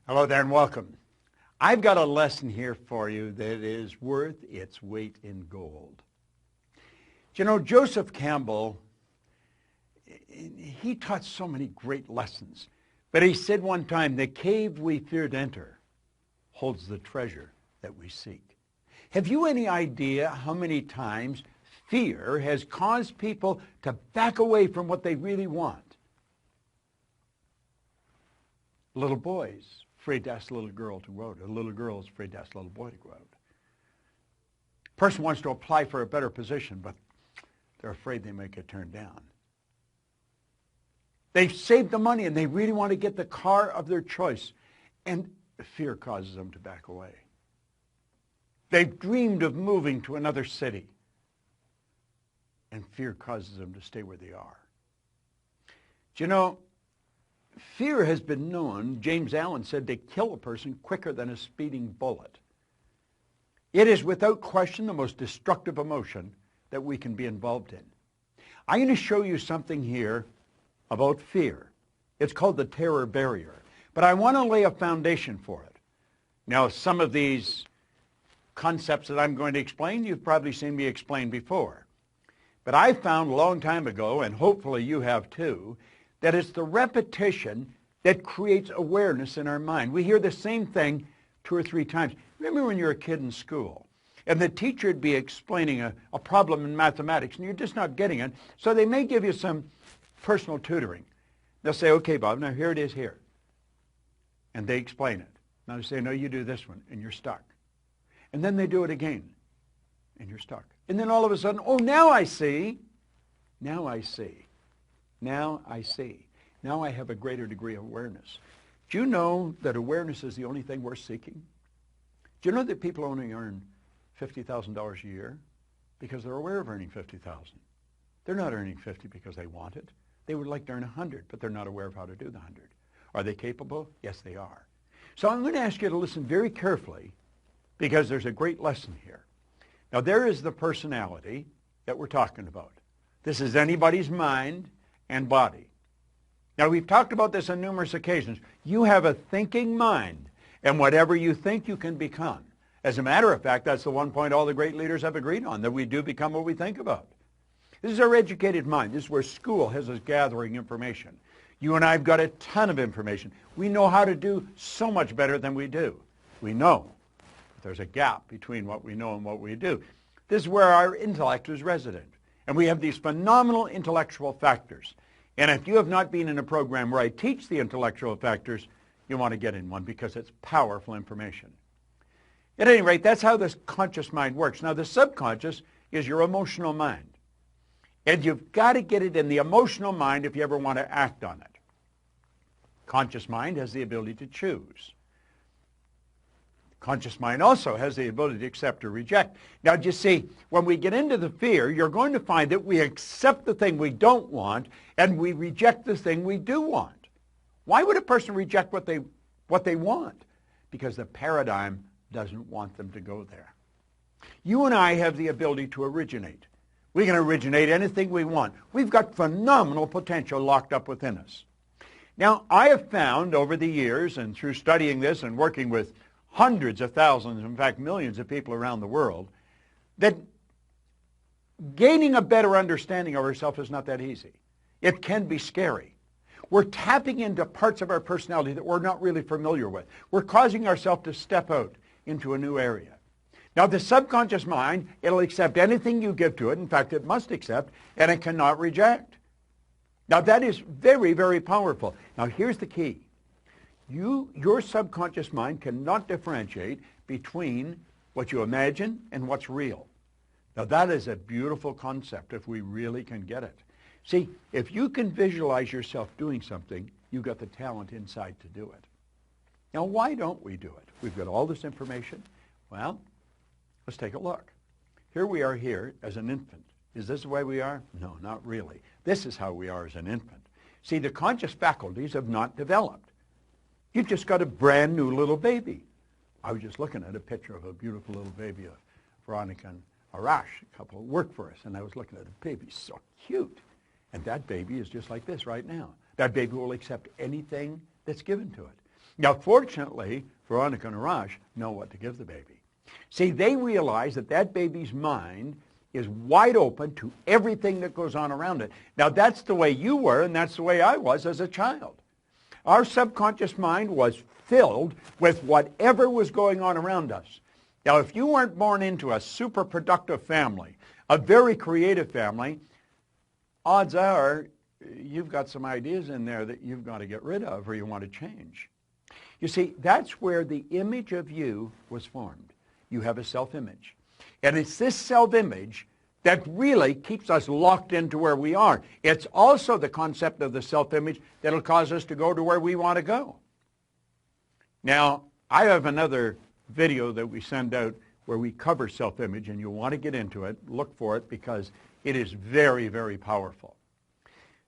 Hello there and welcome. I've got a lesson here for you that is worth its weight in gold. You know, Joseph Campbell, he taught so many great lessons. But he said one time, the cave we fear to enter holds the treasure that we seek. Have you any idea how many times fear has caused people to back away from what they really want? Little boys afraid to ask a little girl to go out. A little girl is afraid to ask a little boy to go out. A person wants to apply for a better position, but they're afraid they might get turned down. They've saved the money and they really want to get the car of their choice, and fear causes them to back away. They've dreamed of moving to another city, and fear causes them to stay where they are. Do you know, fear has been known, James Allen said, to kill a person quicker than a speeding bullet. It is without question the most destructive emotion that we can be involved in. I'm going to show you something here about fear. It's called the terror barrier. But I want to lay a foundation for it. Now, some of these concepts that I'm going to explain, you've probably seen me explain before. But I found a long time ago, and hopefully you have too, that it's the repetition that creates awareness in our mind. We hear the same thing 2 or 3 times. Remember when you're a kid in school, and the teacher would be explaining a problem in mathematics, and you're just not getting it, so they may give you some personal tutoring. They'll say, okay, Bob, now here it is here. And they explain it. Now they say, no, you do this one, and you're stuck. And then they do it again, and you're stuck. And then all of a sudden, oh, now I see. Now I see. Now I see. Now I have a greater degree of awareness. Do you know that awareness is the only thing worth seeking? Do you know that people only earn $50,000 a year because they're aware of earning $50,000? They're not earning 50 because they want it. They would like to earn 100, but they're not aware of how to do the 100. Are they capable? Yes, they are. So I'm going to ask you to listen very carefully because there's a great lesson here. Now, there is the personality that we're talking about. This is anybody's mind and body. Now, we've talked about this on numerous occasions. You have a thinking mind, and whatever you think, you can become. As a matter of fact, that's the one point all the great leaders have agreed on, that we do become what we think about. This is our educated mind. This is where school has us gathering information. You and I have got a ton of information. We know how to do so much better than we do. We know that there's a gap between what we know and what we do. This is where our intellect is resident. And we have these phenomenal intellectual factors. And if you have not been in a program where I teach the intellectual factors, you want to get in one because it's powerful information. At any rate, that's how this conscious mind works. Now, the subconscious is your emotional mind. And you've got to get it in the emotional mind if you ever want to act on it. Conscious mind has the ability to choose. Conscious mind also has the ability to accept or reject. Now, do you see, when we get into the fear, you're going to find that we accept the thing we don't want and we reject the thing we do want. Why would a person reject what they want? Because the paradigm doesn't want them to go there. You and I have the ability to originate. We can originate anything we want. We've got phenomenal potential locked up within us. Now, I have found over the years and through studying this and working with hundreds of thousands, in fact millions of people around the world, that gaining a better understanding of ourselves is not that easy. It can be scary. We're tapping into parts of our personality that we're not really familiar with. We're causing ourselves to step out into a new area. Now, the subconscious mind, it'll accept anything you give to it. In fact, it must accept, and it cannot reject. Now, that is very, very powerful. Now, here's the key. Your subconscious mind cannot differentiate between what you imagine and what's real. Now, that is a beautiful concept if we really can get it. See, if you can visualize yourself doing something, you've got the talent inside to do it. Now, why don't we do it? We've got all this information. Well, let's take a look. Here we are here as an infant. Is this the way we are? No, not really. This is how we are as an infant. See, the conscious faculties have not developed. You've just got a brand new little baby. I was just looking at a picture of a beautiful little baby of Veronica and Arash, a couple who work for us, and I was looking at the baby, so cute. And that baby is just like this right now. That baby will accept anything that's given to it. Now, fortunately, Veronica and Arash know what to give the baby. See, they realize that that baby's mind is wide open to everything that goes on around it. Now, that's the way you were, and that's the way I was as a child. Our subconscious mind was filled with whatever was going on around us. Now, if you weren't born into a super productive family, a very creative family, odds are you've got some ideas in there that you've got to get rid of or you want to change. You see, that's where the image of you was formed. You have a self-image. And it's this self-image that really keeps us locked into where we are. It's also the concept of the self-image that will cause us to go to where we want to go. Now, I have another video that we send out where we cover self-image, and you'll want to get into it, look for it, because it is very, very powerful.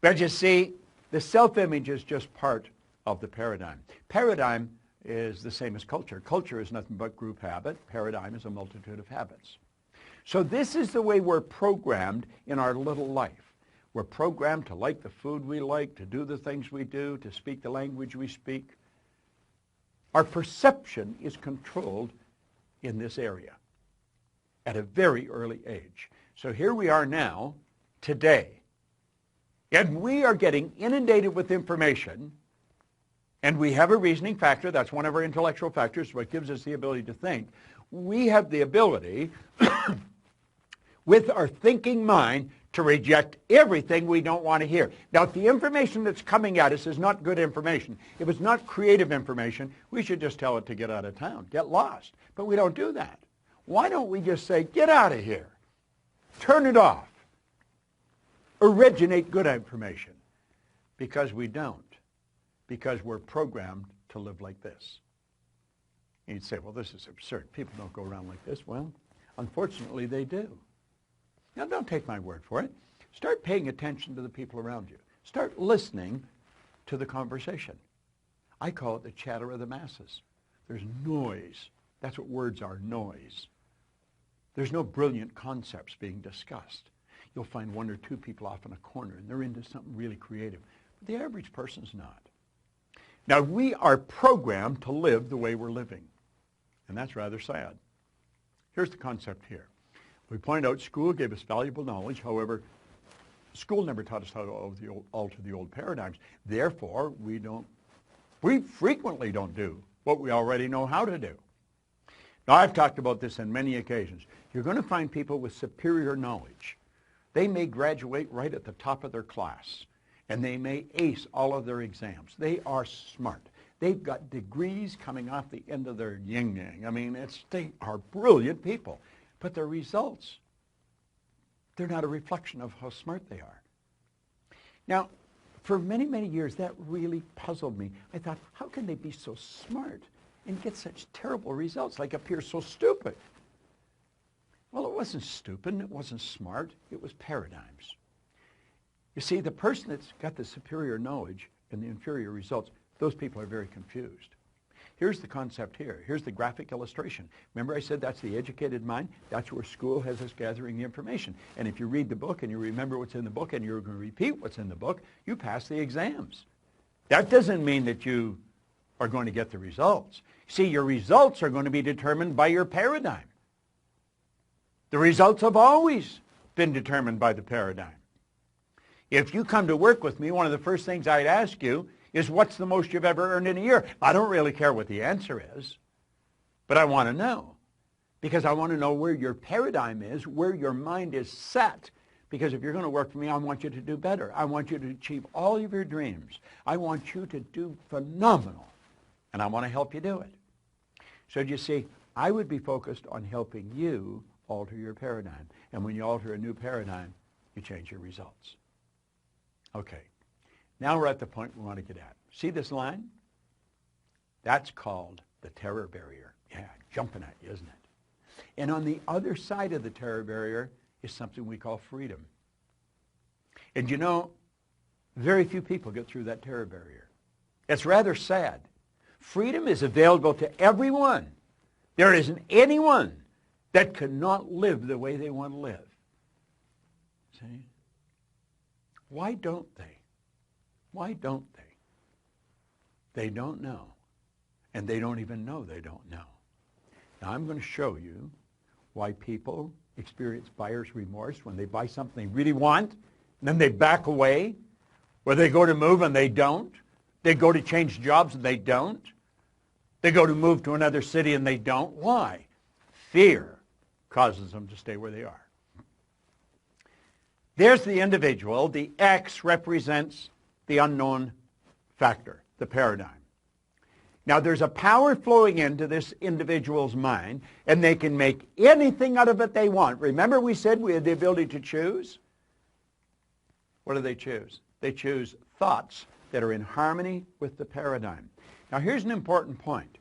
But you see, the self-image is just part of the paradigm. Paradigm is the same as culture. Culture is nothing but group habit. Paradigm is a multitude of habits. So this is the way we're programmed in our little life. We're programmed to like the food we like, to do the things we do, to speak the language we speak. Our perception is controlled in this area at a very early age. So here we are now, today, and we are getting inundated with information, and we have a reasoning factor. That's one of our intellectual factors, what gives us the ability to think. We have the ability with our thinking mind to reject everything we don't want to hear. Now, if the information that's coming at us is not good information, if it's not creative information, we should just tell it to get out of town, get lost. But we don't do that. Why don't we just say, get out of here, turn it off, originate good information? Because we don't. Because we're programmed to live like this. And you'd say, well, this is absurd. People don't go around like this. Well, unfortunately, they do. Now, don't take my word for it. Start paying attention to the people around you. Start listening to the conversation. I call it the chatter of the masses. There's noise. That's what words are, noise. There's no brilliant concepts being discussed. You'll find one or two people off in a corner, and they're into something really creative. But the average person's not. Now, we are programmed to live the way we're living, and that's rather sad. Here's the concept here. We pointed out school gave us valuable knowledge. However, school never taught us how to alter the old paradigms. Therefore, we frequently don't do what we already know how to do. Now, I've talked about this on many occasions. You're going to find people with superior knowledge. They may graduate right at the top of their class, and they may ace all of their exams. They are smart. They've got degrees coming off the end of their yin-yang. I mean, they are brilliant people. But their results, they're not a reflection of how smart they are. Now, for many, many years, that really puzzled me. I thought, how can they be so smart and get such terrible results, like appear so stupid? Well, it wasn't stupid, it wasn't smart, it was paradigms. You see, the person that's got the superior knowledge and the inferior results, those people are very confused. Here's the concept here. Here's the graphic illustration. Remember I said that's the educated mind? That's where school has us gathering the information. And if you read the book and you remember what's in the book and you're going to repeat what's in the book, you pass the exams. That doesn't mean that you are going to get the results. See, your results are going to be determined by your paradigm. The results have always been determined by the paradigm. If you come to work with me, one of the first things I'd ask you is, what's the most you've ever earned in a year? I don't really care what the answer is, but I want to know, because I want to know where your paradigm is, where your mind is set. Because if you're going to work for me, I want you to do better. I want you to achieve all of your dreams. I want you to do phenomenal, and I want to help you do it. So you see, I would be focused on helping you alter your paradigm. And when you alter a new paradigm, you change your results. Okay. Now we're at the point we want to get at. See this line? That's called the terror barrier. Yeah, jumping at you, isn't it? And on the other side of the terror barrier is something we call freedom. And you know, very few people get through that terror barrier. It's rather sad. Freedom is available to everyone. There isn't anyone that cannot live the way they want to live. See? Why don't they? Why don't they? They don't know. And they don't even know they don't know. Now I'm going to show you why people experience buyer's remorse when they buy something they really want, and then they back away, where they go to move and they don't. They go to change jobs and they don't. They go to move to another city and they don't. Why? Fear causes them to stay where they are. There's the individual. The X represents the unknown factor, the paradigm. Now, there's a power flowing into this individual's mind, and they can make anything out of it they want. Remember we said we had the ability to choose? What do they choose? They choose thoughts that are in harmony with the paradigm. Now, here's an important point.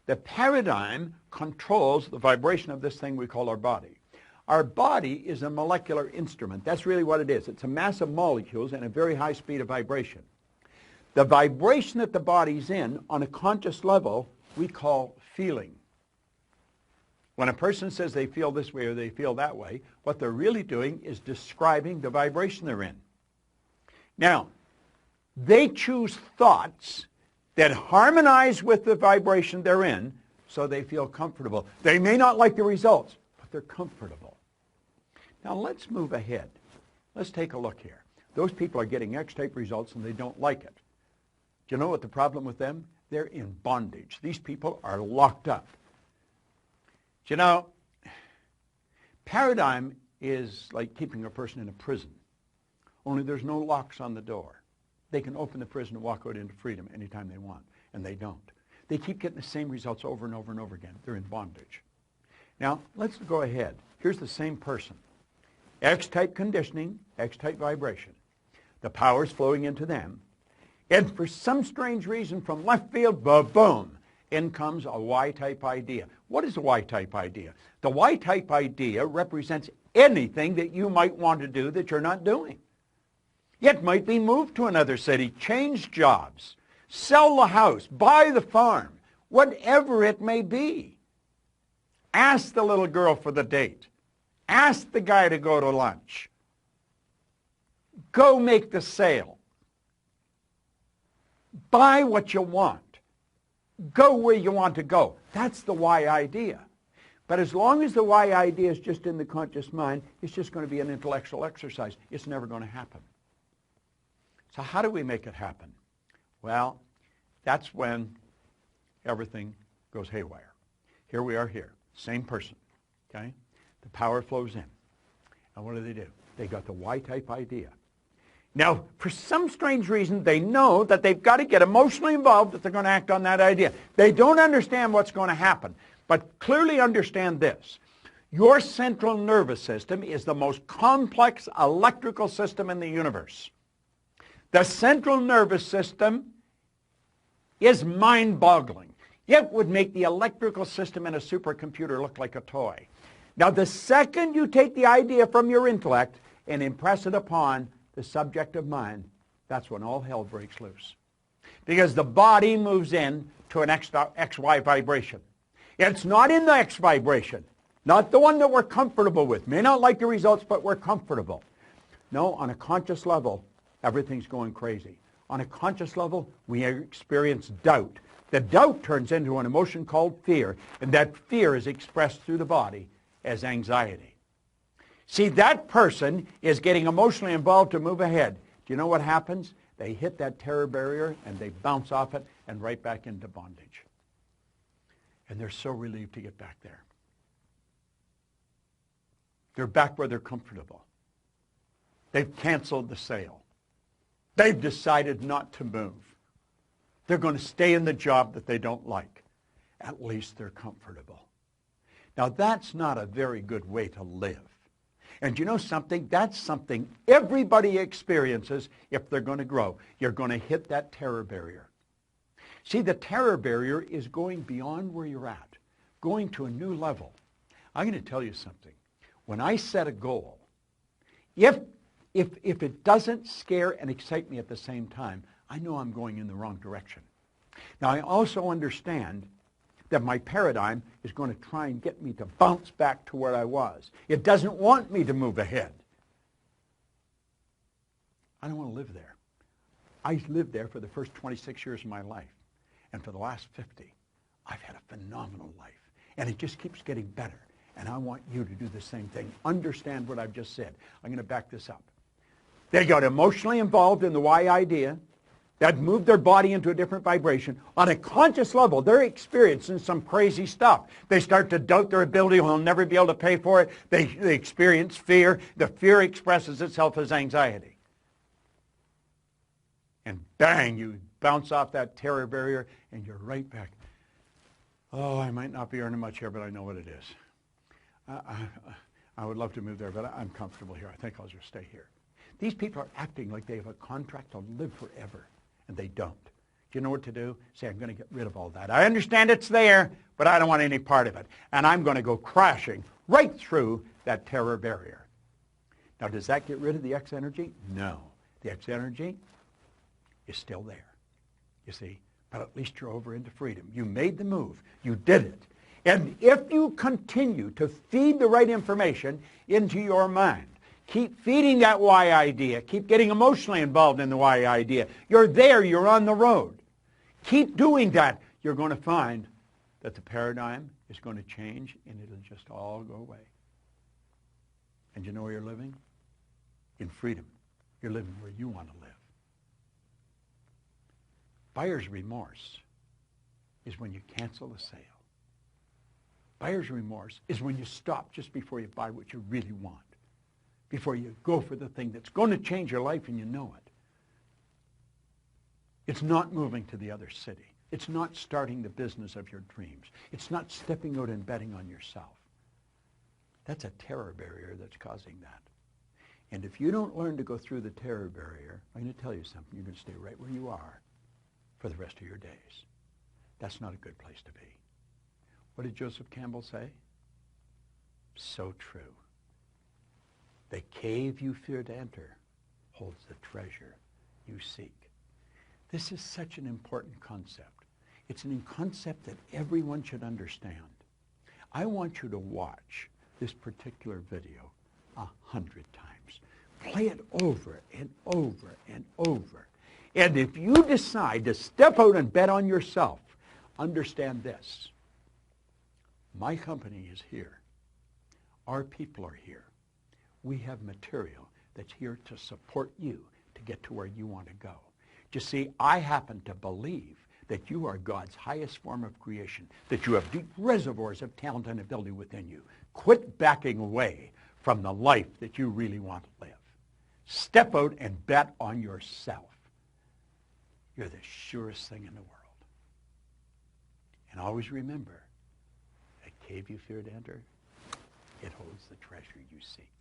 The paradigm controls the vibration of this thing we call our body. Our body is a molecular instrument. That's really what it is. It's a mass of molecules and a very high speed of vibration. The vibration that the body's in on a conscious level we call feeling. When a person says they feel this way or they feel that way, what they're really doing is describing the vibration they're in. Now, they choose thoughts that harmonize with the vibration they're in so they feel comfortable. They may not like the results, but they're comfortable. Now let's move ahead. Let's take a look here. Those people are getting X-type results and they don't like it. Do you know what the problem with them? They're in bondage. These people are locked up. Do you know, paradigm is like keeping a person in a prison, only there's no locks on the door. They can open the prison and walk out into freedom anytime they want, and they don't. They keep getting the same results over and over and over again. They're in bondage. Now, let's go ahead. Here's the same person. X-type conditioning, X-type vibration. The power's flowing into them. And for some strange reason from left field, boom, in comes a Y-type idea. What is a Y-type idea? The Y-type idea represents anything that you might want to do that you're not doing. It might be move to another city, change jobs, sell the house, buy the farm, whatever it may be. Ask the little girl for the date. Ask the guy to go to lunch. Go make the sale. Buy what you want. Go where you want to go. That's the Y idea. But as long as the Y idea is just in the conscious mind, it's just going to be an intellectual exercise. It's never going to happen. So how do we make it happen? Well, that's when everything goes haywire. Here we are here, same person, okay? The power flows in. And what do? They got the Y-type idea. Now, for some strange reason, they know that they've got to get emotionally involved if they're going to act on that idea. They don't understand what's going to happen, but clearly understand this. Your central nervous system is the most complex electrical system in the universe. The central nervous system is mind-boggling. It would make the electrical system in a supercomputer look like a toy. Now, the second you take the idea from your intellect and impress it upon the subjective mind, that's when all hell breaks loose. Because the body moves in to an XY vibration. It's not in the X vibration, not the one that we're comfortable with. May not like the results, but we're comfortable. No, on a conscious level, everything's going crazy. On a conscious level, we experience doubt. The doubt turns into an emotion called fear, and that fear is expressed through the body as anxiety. See, that person is getting emotionally involved to move ahead. Do you know what happens? They hit that terror barrier, and they bounce off it and right back into bondage. And they're so relieved to get back there. They're back where they're comfortable. They've canceled the sale. They've decided not to move. They're going to stay in the job that they don't like. At least they're comfortable. Now, that's not a very good way to live. And you know something? That's something everybody experiences if they're going to grow. You're going to hit that terror barrier. See, the terror barrier is going beyond where you're at, going to a new level. I'm going to tell you something. When I set a goal, if it doesn't scare and excite me at the same time, I know I'm going in the wrong direction. Now, I also understand that my paradigm is going to try and get me to bounce back to where I was. It doesn't want me to move ahead. I don't want to live there. I lived there for the first 26 years of my life, and for the last 50. I've had a phenomenal life. And it just keeps getting better. And I want you to do the same thing. Understand what I've just said. I'm going to back this up. They got emotionally involved in the why idea. That moved their body into a different vibration. On a conscious level, they're experiencing some crazy stuff. They start to doubt their ability. They'll never be able to pay for it. They experience fear. The fear expresses itself as anxiety. And bang, you bounce off that terror barrier, and you're right back. Oh, I might not be earning much here, but I know what it is. I would love to move there, but I'm comfortable here. I think I'll just stay here. These people are acting like they have a contract to live forever, and they don't. Do you know what to do? Say, I'm going to get rid of all that. I understand it's there, but I don't want any part of it. And I'm going to go crashing right through that terror barrier. Now, does that get rid of the X energy? No. The X energy is still there, you see. But at least you're over into freedom. You made the move. You did it. And if you continue to feed the right information into your mind, keep feeding that why idea, keep getting emotionally involved in the why idea, you're there, you're on the road. Keep doing that. You're going to find that the paradigm is going to change and it'll just all go away. And you know where you're living? In freedom. You're living where you want to live. Buyer's remorse is when you cancel the sale. Buyer's remorse is when you stop just before you buy what you really want, before you go for the thing that's going to change your life and you know it. It's not moving to the other city. It's not starting the business of your dreams. It's not stepping out and betting on yourself. That's a terror barrier that's causing that. And if you don't learn to go through the terror barrier, I'm going to tell you something. You're going to stay right where you are for the rest of your days. That's not a good place to be. What did Joseph Campbell say? So true. The cave you fear to enter holds the treasure you seek. This is such an important concept. It's a concept that everyone should understand. I want you to watch this particular video 100 times. Play it over and over and over. And if you decide to step out and bet on yourself, understand this. My company is here. Our people are here. We have material that's here to support you to get to where you want to go. You see, I happen to believe that you are God's highest form of creation, that you have deep reservoirs of talent and ability within you. Quit backing away from the life that you really want to live. Step out and bet on yourself. You're the surest thing in the world. And always remember, that cave you fear to enter, it holds the treasure you seek.